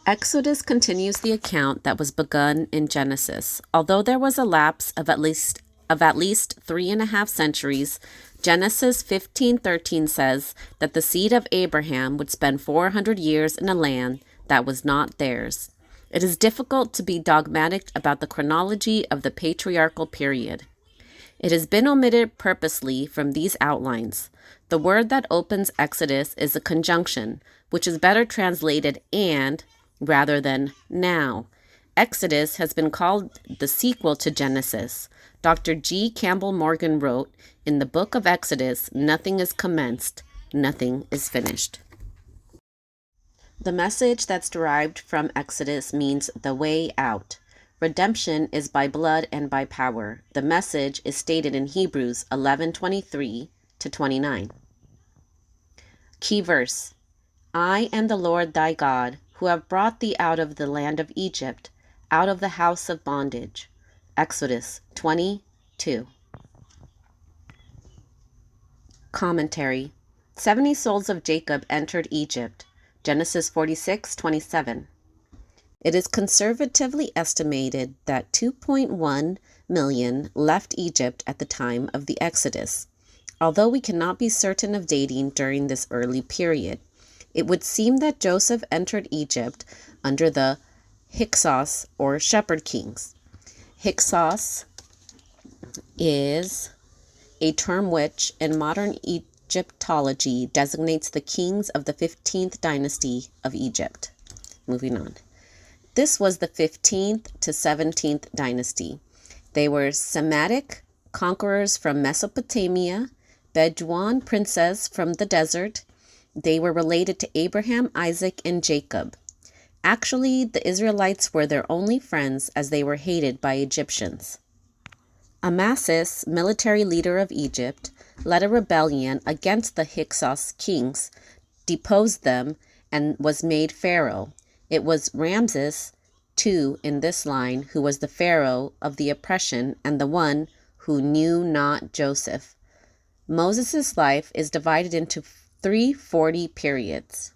Exodus continues the account that was begun in Genesis. Although there was a lapse of at least 3.5 centuries, Genesis 15:13 says that the seed of Abraham would spend 400 years in a land that was not theirs. It is difficult to be dogmatic about the chronology of the patriarchal period. It has been omitted purposely from these outlines. The word that opens Exodus is a conjunction, which is better translated "and" rather than "now." Exodus has been called the sequel to Genesis. Dr. G. Campbell Morgan wrote, "In the book of Exodus, nothing is commenced, nothing is finished." The message that's derived from Exodus means the way out. Redemption is by blood and by power. The message is stated in Hebrews 11:23-29. Key verse: I am the Lord thy God, who have brought thee out of the land of Egypt, out of the house of bondage. Exodus 20:2. Commentary: 70 souls of Jacob entered Egypt. Genesis 46:27. It is conservatively estimated that 2.1 million left Egypt at the time of the Exodus. Although we cannot be certain of dating during this early period, it would seem that Joseph entered Egypt under the Hyksos or shepherd kings. Hyksos is a term which, in modern Egyptology, designates the kings of the 15th dynasty of Egypt. Moving on. This was the 15th to 17th dynasty. They were Semitic conquerors from Mesopotamia, Bedouin princes from the desert. They were related to Abraham, Isaac, and Jacob. Actually, the Israelites were their only friends as they were hated by Egyptians. Amasis, military leader of Egypt, led a rebellion against the Hyksos kings, deposed them, and was made pharaoh. It was Ramses II in this line who was the pharaoh of the oppression and the one who knew not Joseph. Moses' life is divided into 340 periods.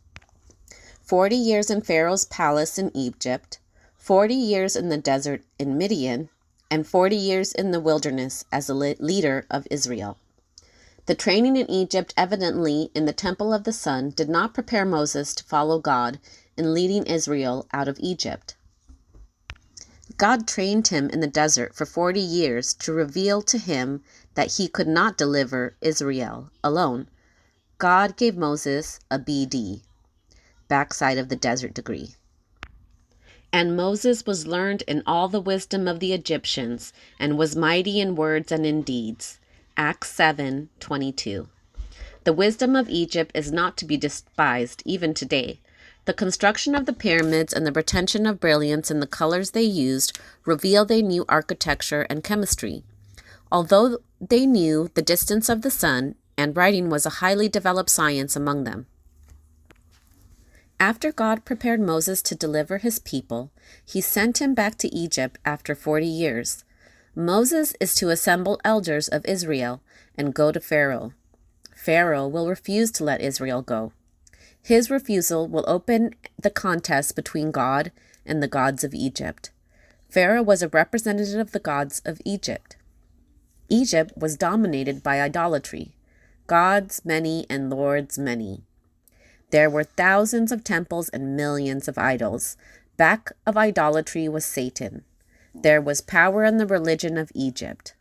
40 years in Pharaoh's palace in Egypt, 40 years in the desert in Midian, and 40 years in the wilderness as a leader of Israel. The training in Egypt, evidently in the temple of the sun, did not prepare Moses to follow God in leading Israel out of Egypt. God trained him in the desert for 40 years to reveal to him that he could not deliver Israel alone. God gave Moses a BD, backside of the desert degree. And Moses was learned in all the wisdom of the Egyptians, and was mighty in words and in deeds. Acts 7:22. The wisdom of Egypt is not to be despised even today. The construction of the pyramids and the pretension of brilliance in the colors they used reveal they knew architecture and chemistry. Although they knew the distance of the sun, and writing was a highly developed science among them. After God prepared Moses to deliver his people, he sent him back to Egypt after 40 years. Moses is to assemble elders of Israel and go to Pharaoh. Pharaoh will refuse to let Israel go. His refusal will open the contest between God and the gods of Egypt. Pharaoh was a representative of the gods of Egypt. Egypt was dominated by idolatry, gods many and lords many. There were thousands of temples and millions of idols. Back of idolatry was Satan. There was power in the religion of Egypt.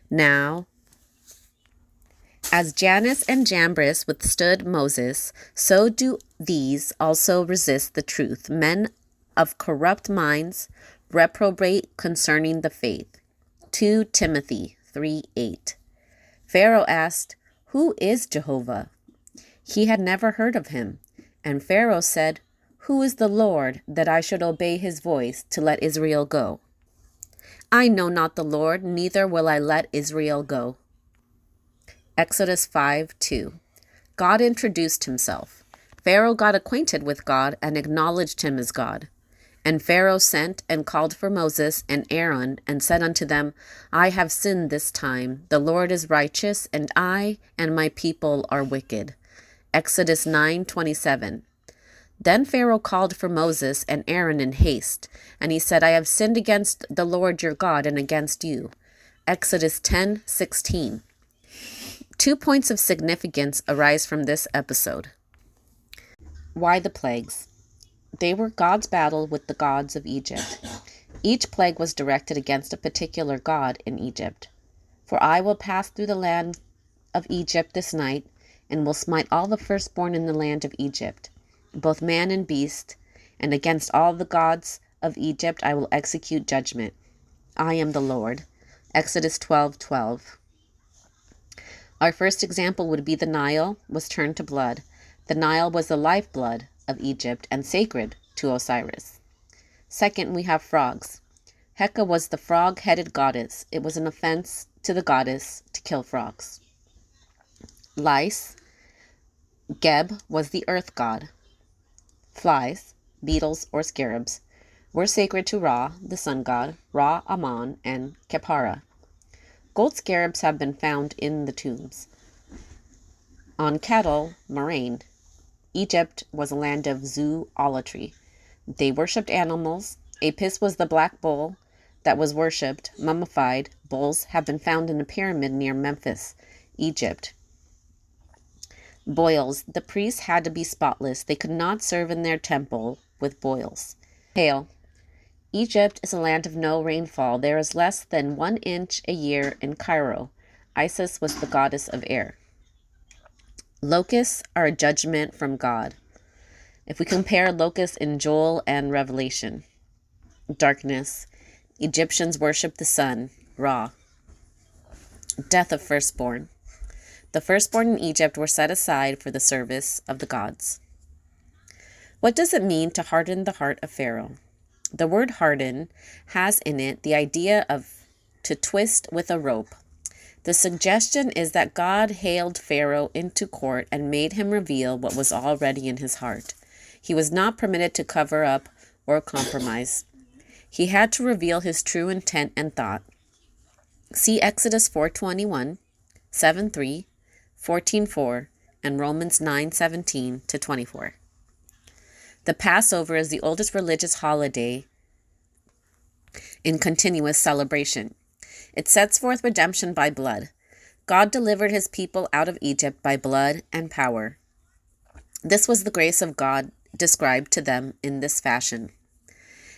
Now, as Jannes and Jambres withstood Moses, so do these also resist the truth. Men of corrupt minds reprobate concerning the faith. 2 Timothy 3:8. Pharaoh asked, "Who is Jehovah?" He had never heard of him. And Pharaoh said, "Who is the Lord, that I should obey his voice to let Israel go? I know not the Lord, neither will I let Israel go." Exodus 5:2. God introduced himself. Pharaoh got acquainted with God and acknowledged him as God. And Pharaoh sent and called for Moses and Aaron and said unto them, "I have sinned this time. The Lord is righteous, and I and my people are wicked." Exodus 9:27. Then Pharaoh called for Moses and Aaron in haste, and he said, I have sinned against the Lord your God and against you. Exodus 10:16. 2 points of significance arise from this episode. Why the plagues? They were God's battle with the gods of Egypt. Each plague was directed against a particular god in Egypt. For I will pass through the land of Egypt this night, and will smite all the firstborn in the land of Egypt, both man and beast, and against all the gods of Egypt I will execute judgment. I am the Lord. Exodus 12:12. Our first example would be the Nile was turned to blood. The Nile was the lifeblood of Egypt and sacred to Osiris. Second, we have frogs. Heka was the frog-headed goddess. It was an offense to the goddess to kill frogs. Lice. Geb was the earth god. Flies, beetles or scarabs, were sacred to Ra, the sun god, Ra, Aman, and Khepera. Gold scarabs have been found in the tombs. On Kettle, Moraine, Egypt was a land of zoolatry. They worshipped animals. Apis was the black bull that was worshipped. Mummified bulls have been found in a pyramid near Memphis, Egypt. Boils. The priests had to be spotless. They could not serve in their temple with boils. Hail. Egypt is a land of no rainfall. There is less than 1 inch a year in Cairo. Isis was the goddess of air. Locusts are a judgment from God. If we compare locusts in Joel and Revelation. Darkness. Egyptians worship the sun, Ra. Death of firstborn. The firstborn in Egypt were set aside for the service of the gods. What does it mean to harden the heart of Pharaoh? The word harden has in it the idea of to twist with a rope. The suggestion is that God haled Pharaoh into court and made him reveal what was already in his heart. He was not permitted to cover up or compromise. He had to reveal his true intent and thought. See Exodus 4:21, 7:3, 14:4, and Romans 9:17-24. The Passover is the oldest religious holiday in continuous celebration. It sets forth redemption by blood. God delivered his people out of Egypt by blood and power. This was the grace of God described to them in this fashion.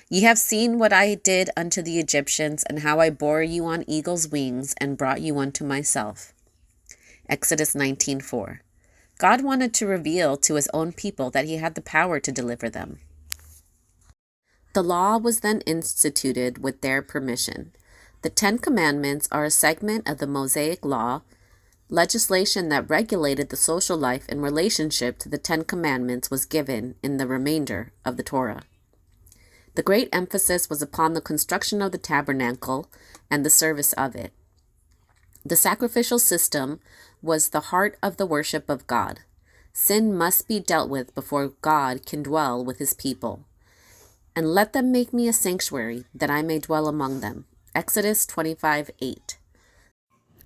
Ye have seen what I did unto the Egyptians, and how I bore you on eagle's wings, and brought you unto myself. Exodus 19:4. God wanted to reveal to his own people that he had the power to deliver them. The law was then instituted with their permission. The 10 Commandments are a segment of the Mosaic Law, legislation that regulated the social life in relationship to the 10 Commandments was given in the remainder of the Torah. The great emphasis was upon the construction of the tabernacle and the service of it. The sacrificial system was the heart of the worship of God. Sin must be dealt with before God can dwell with his people. And let them make me a sanctuary, that I may dwell among them. Exodus 25:8.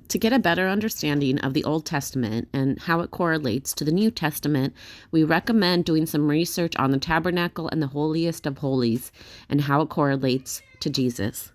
To get a better understanding of the Old Testament and how it correlates to the New Testament, we recommend doing some research on the tabernacle and the holiest of holies and how it correlates to Jesus.